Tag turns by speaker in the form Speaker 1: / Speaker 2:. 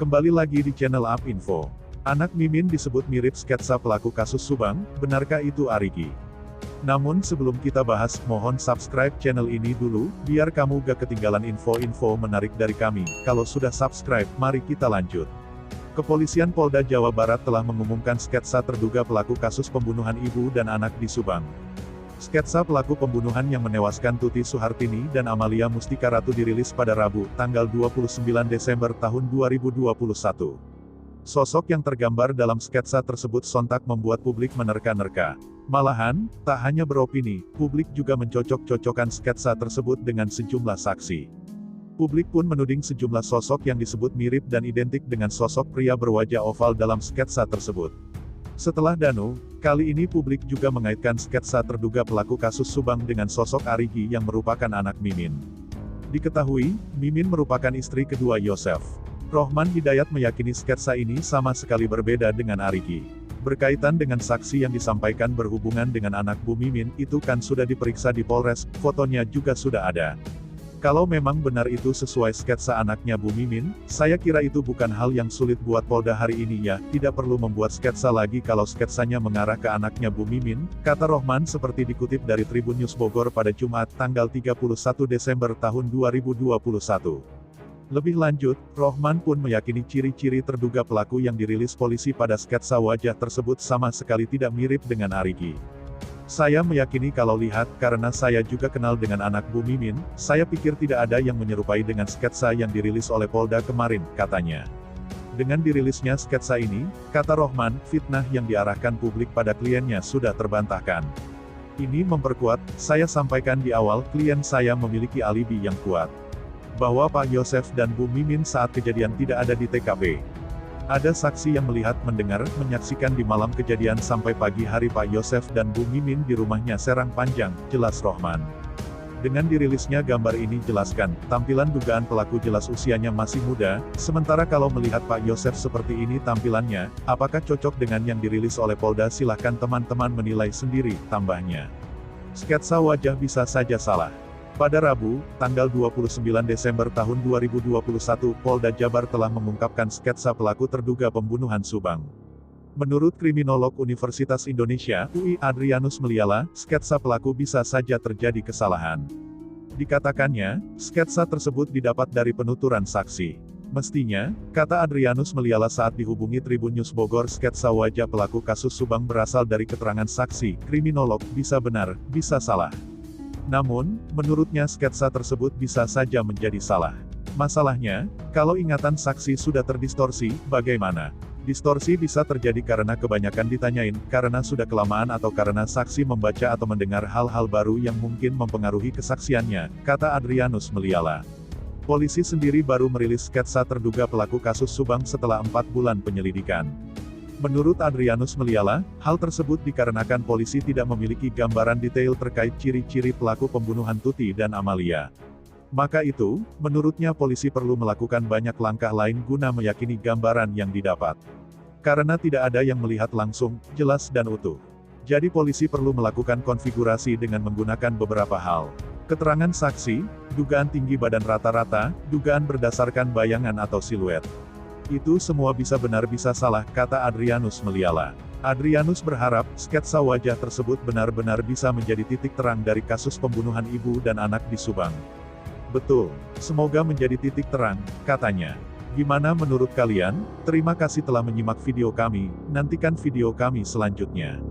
Speaker 1: Kembali lagi di channel Up Info. Anak Mimin disebut mirip sketsa pelaku kasus Subang, benarkah itu Arigi? Namun sebelum kita bahas, mohon subscribe channel ini dulu, biar kamu gak ketinggalan info-info menarik dari kami. Kalau sudah subscribe, mari kita lanjut. Kepolisian Polda Jawa Barat telah mengumumkan sketsa terduga pelaku kasus pembunuhan ibu dan anak di Subang. Sketsa pelaku pembunuhan yang menewaskan Tuti Suhartini dan Amalia Mustika Ratu dirilis pada Rabu, tanggal 29 Desember tahun 2021. Sosok yang tergambar dalam sketsa tersebut sontak membuat publik menerka-nerka. Malahan, tak hanya beropini, publik juga mencocok-cocokkan sketsa tersebut dengan sejumlah saksi. Publik pun menuding sejumlah sosok yang disebut mirip dan identik dengan sosok pria berwajah oval dalam sketsa tersebut. Setelah Danu, kali ini publik juga mengaitkan sketsa terduga pelaku kasus Subang dengan sosok Arigi yang merupakan anak Mimin. Diketahui, Mimin merupakan istri kedua Yosef. Rohman Hidayat meyakini sketsa ini sama sekali berbeda dengan Arigi. Berkaitan dengan saksi yang disampaikan berhubungan dengan anak Bu Mimin, itu kan sudah diperiksa di Polres, fotonya juga sudah ada. Kalau memang benar itu sesuai sketsa anaknya Bu Mimin, saya kira itu bukan hal yang sulit buat Polda hari ini ya, tidak perlu membuat sketsa lagi kalau sketsanya mengarah ke anaknya Bu Mimin, kata Rohman seperti dikutip dari Tribun News Bogor pada Jumat, tanggal 31 Desember tahun 2021. Lebih lanjut, Rohman pun meyakini ciri-ciri terduga pelaku yang dirilis polisi pada sketsa wajah tersebut sama sekali tidak mirip dengan Arigi. Saya meyakini kalau lihat, karena saya juga kenal dengan anak Bu Mimin, saya pikir tidak ada yang menyerupai dengan sketsa yang dirilis oleh Polda kemarin, katanya. Dengan dirilisnya sketsa ini, kata Rohman, fitnah yang diarahkan publik pada kliennya sudah terbantahkan. Ini memperkuat, saya sampaikan di awal, klien saya memiliki alibi yang kuat. Bahwa Pak Yosef dan Bu Mimin saat kejadian tidak ada di TKP. Ada saksi yang melihat, mendengar, menyaksikan di malam kejadian sampai pagi hari Pak Yosef dan Bu Mimin di rumahnya Serang Panjang, jelas Rohman. Dengan dirilisnya gambar ini jelaskan, tampilan dugaan pelaku jelas usianya masih muda, sementara kalau melihat Pak Yosef seperti ini tampilannya, apakah cocok dengan yang dirilis oleh Polda? Silahkan teman-teman menilai sendiri, tambahnya. Sketsa wajah bisa saja salah. Pada Rabu, tanggal 29 Desember tahun 2021, Polda Jabar telah mengungkapkan sketsa pelaku terduga pembunuhan Subang. Menurut Kriminolog Universitas Indonesia, UI Adrianus Meliala, sketsa pelaku bisa saja terjadi kesalahan. Dikatakannya, sketsa tersebut didapat dari penuturan saksi. Mestinya, kata Adrianus Meliala saat dihubungi Tribun News Bogor, sketsa wajah pelaku kasus Subang berasal dari keterangan saksi. Kriminolog, bisa benar, bisa salah. Namun, menurutnya sketsa tersebut bisa saja menjadi salah. Masalahnya, kalau ingatan saksi sudah terdistorsi, bagaimana? Distorsi bisa terjadi karena kebanyakan ditanyain, karena sudah kelamaan atau karena saksi membaca atau mendengar hal-hal baru yang mungkin mempengaruhi kesaksiannya, kata Adrianus Meliala. Polisi sendiri baru merilis sketsa terduga pelaku kasus Subang setelah 4 bulan penyelidikan. Menurut Adrianus Meliala, hal tersebut dikarenakan polisi tidak memiliki gambaran detail terkait ciri-ciri pelaku pembunuhan Tuti dan Amalia. Maka itu, menurutnya polisi perlu melakukan banyak langkah lain guna meyakini gambaran yang didapat. Karena tidak ada yang melihat langsung, jelas dan utuh. Jadi polisi perlu melakukan konfigurasi dengan menggunakan beberapa hal. Keterangan saksi, dugaan tinggi badan rata-rata, dugaan berdasarkan bayangan atau siluet. Itu semua bisa benar bisa salah, kata Adrianus Meliala. Adrianus berharap, sketsa wajah tersebut benar-benar bisa menjadi titik terang dari kasus pembunuhan ibu dan anak di Subang. Betul, semoga menjadi titik terang, katanya. Gimana menurut kalian? Terima kasih telah menyimak video kami, nantikan video kami selanjutnya.